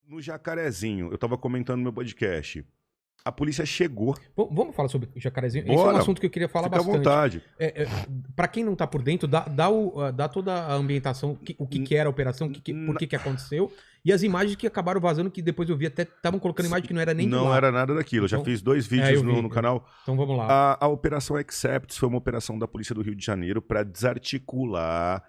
No Jacarezinho, eu tava comentando no meu podcast. A polícia chegou. Vamos falar sobre o Jacarezinho? Bora. Esse é um assunto que eu queria falar Fica bastante. à vontade. Para quem não tá por dentro, dá toda a ambientação, o que era a operação, por que aconteceu, e as imagens que acabaram vazando, que depois eu vi até estavam colocando imagem que não era nem de lá. Não era nada daquilo. Eu já fiz 2 vídeos no canal. Então vamos lá. A Operação Accepts foi uma operação da Polícia do Rio de Janeiro para desarticular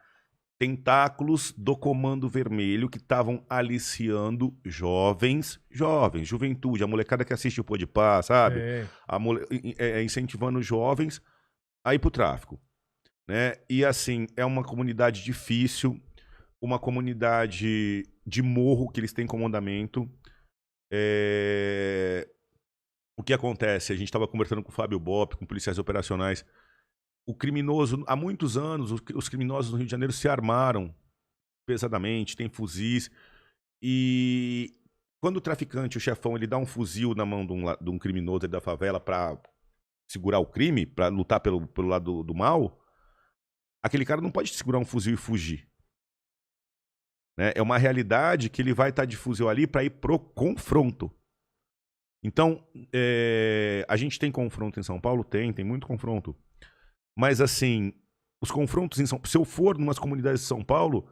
tentáculos do Comando Vermelho que estavam aliciando juventude, a molecada que assiste o Podpah, sabe? Incentivando jovens a ir pro tráfico, né? E assim, é uma comunidade difícil, uma comunidade de morro que eles têm comandamento. O que acontece? A gente estava conversando com o Fábio Bop, com policiais operacionais. O criminoso, há muitos anos, os criminosos no Rio de Janeiro se armaram pesadamente, tem fuzis. E quando o traficante, o chefão, ele dá um fuzil na mão de um criminoso da favela para segurar o crime, para lutar pelo lado do mal, aquele cara não pode segurar um fuzil e fugir. Né? É uma realidade que ele vai estar de fuzil ali para ir pro confronto. Então, a gente tem confronto em São Paulo? Tem muito confronto. Mas, assim, os confrontos em São Paulo... Se eu for em umas comunidades de São Paulo,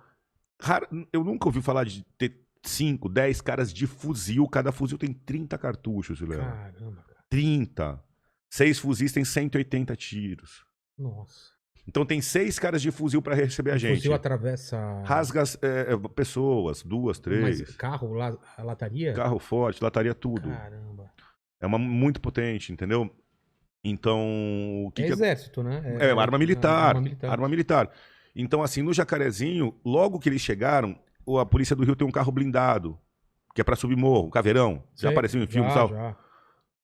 eu nunca ouvi falar de ter 5, 10 caras de fuzil. Cada fuzil tem 30 cartuchos, Léo. Caramba, cara. 30. 6 fuzis tem 180 tiros. Nossa. Então tem 6 caras de fuzil para receber a gente. O fuzil atravessa... Rasga pessoas, 2, 3. Mas carro, lataria? Carro forte, lataria tudo. Caramba. É muito potente, entendeu? Então... exército, né? Arma militar. Arma militar. Então, assim, no Jacarezinho, logo que eles chegaram, a Polícia do Rio tem um carro blindado, que é pra subir morro, o Caveirão. Já apareceu em filmes e tal? Já.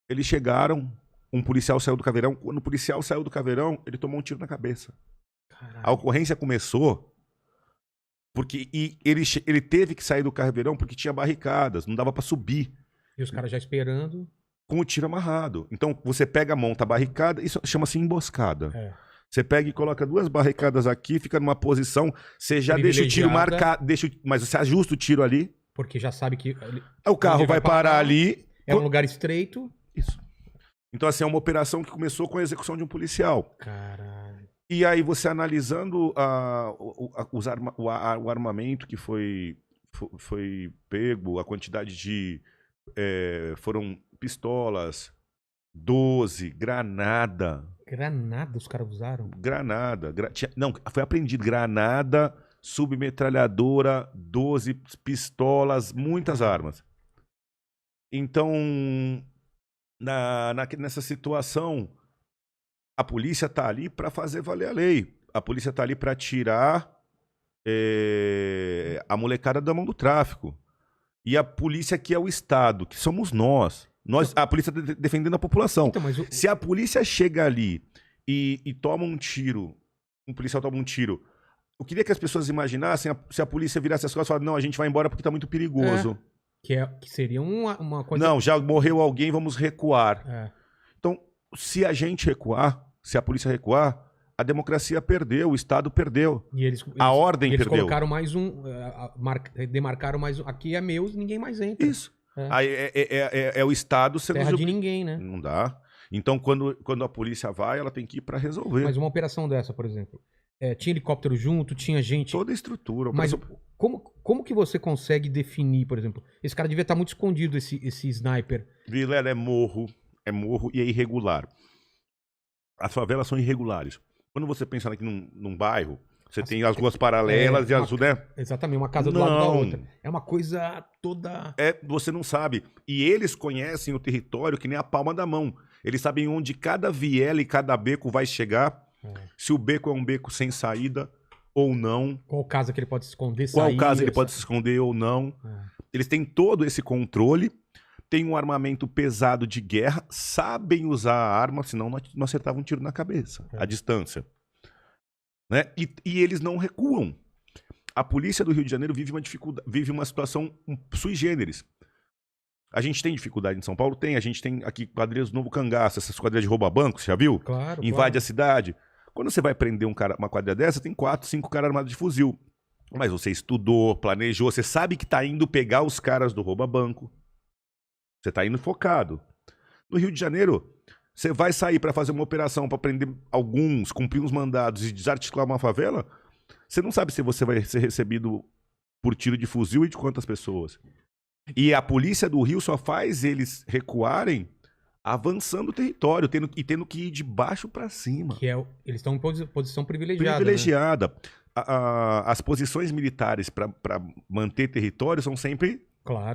Eles chegaram, um policial saiu do Caveirão. Quando o policial saiu do Caveirão, ele tomou um tiro na cabeça. Caralho. A ocorrência começou porque ele teve que sair do Caveirão porque tinha barricadas, não dava pra subir. E os caras já esperando... Com o tiro amarrado. Então, você pega, monta a barricada, isso chama-se emboscada. Você pega e coloca 2 barricadas aqui, fica numa posição, você já deixa o tiro marcado, mas você ajusta o tiro ali. Porque já sabe que... O carro vai parar ali. É um lugar estreito. Isso. Então, assim, é uma operação que começou com a execução de um policial. Caralho. E aí, você analisando o armamento que foi pego, a quantidade de... foram pistolas, 12, granada. Granada os caras usaram? Granada. Não, foi apreendido granada, submetralhadora, 12 pistolas, muitas armas. Então, nessa situação, a polícia tá ali para fazer valer a lei. A polícia tá ali para tirar a molecada da mão do tráfico. E a polícia que é o Estado, que somos nós. A polícia defendendo a população. Então, se a polícia chega ali e toma um tiro, um policial toma um tiro, eu queria que as pessoas imaginassem se a polícia virasse as costas e falasse, não, a gente vai embora porque tá muito perigoso. Que seria uma coisa... Não, já morreu alguém, vamos recuar. Então, se a gente recuar, se a polícia recuar, a democracia perdeu, o Estado perdeu. A ordem eles perdeu. Colocaram mais demarcaram mais um. Aqui é meu, ninguém mais entra. Isso. Aí é o Estado sendo... Terra de ninguém, né? Não dá. Então, quando a polícia vai, ela tem que ir para resolver. Mas uma operação dessa, por exemplo, tinha helicóptero junto, tinha gente... Toda a estrutura. Mas como que você consegue definir, por exemplo? Esse cara devia estar muito escondido, esse sniper. Vilela, é morro e é irregular. As favelas são irregulares. Quando você pensa aqui num bairro, você tem as ruas paralelas e as... né? Exatamente, uma casa do lado da outra. É uma coisa toda... Você não sabe. E eles conhecem o território que nem a palma da mão. Eles sabem onde cada viela e cada beco vai chegar. Se o beco é um beco sem saída ou não. Qual casa que ele pode se esconder, Qual casa ele pode se esconder ou não. Eles têm todo esse controle. Tem um armamento pesado de guerra. Sabem usar a arma, senão não acertavam um tiro na cabeça. A distância. Né? E eles não recuam. A polícia do Rio de Janeiro vive uma situação sui generis. A gente tem dificuldade em São Paulo? Tem. A gente tem aqui quadrilhas do Novo Cangaço, essas quadrilhas de rouba-banco, você já viu? Claro. Invade a cidade. Quando você vai prender uma quadrilha dessa, tem 4, 5 caras armados de fuzil. Mas você estudou, planejou, você sabe que tá indo pegar os caras do rouba-banco. Você tá indo focado. No Rio de Janeiro, você vai sair para fazer uma operação para prender alguns, cumprir uns mandados e desarticular uma favela, você não sabe se você vai ser recebido por tiro de fuzil e de quantas pessoas. E a polícia do Rio só faz eles recuarem avançando o território, tendo que ir de baixo para cima. Eles estão em posição privilegiada. Privilegiada. Né? As posições militares para manter território são sempre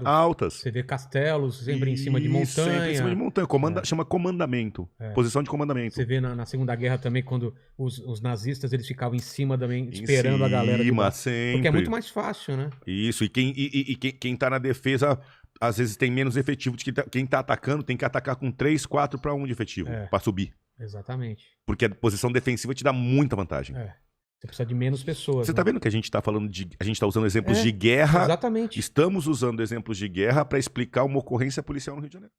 altas. Você vê castelos sempre em cima de montanha. Sempre em cima de montanha. Chama comandamento. Posição de comandamento. Você vê na Segunda Guerra também, quando os nazistas eles ficavam em cima também, esperando a galera. Sempre. Porque é muito mais fácil, né? Isso. E quem tá na defesa, às vezes tem menos efetivo de quem tá atacando, tem que atacar com 3, 4 para 1 de efetivo, para subir. Exatamente. Porque a posição defensiva te dá muita vantagem. Você precisa de menos pessoas. Você tá vendo que a gente tá falando a gente tá usando exemplos de guerra. Exatamente. Estamos usando exemplos de guerra para explicar uma ocorrência policial no Rio de Janeiro.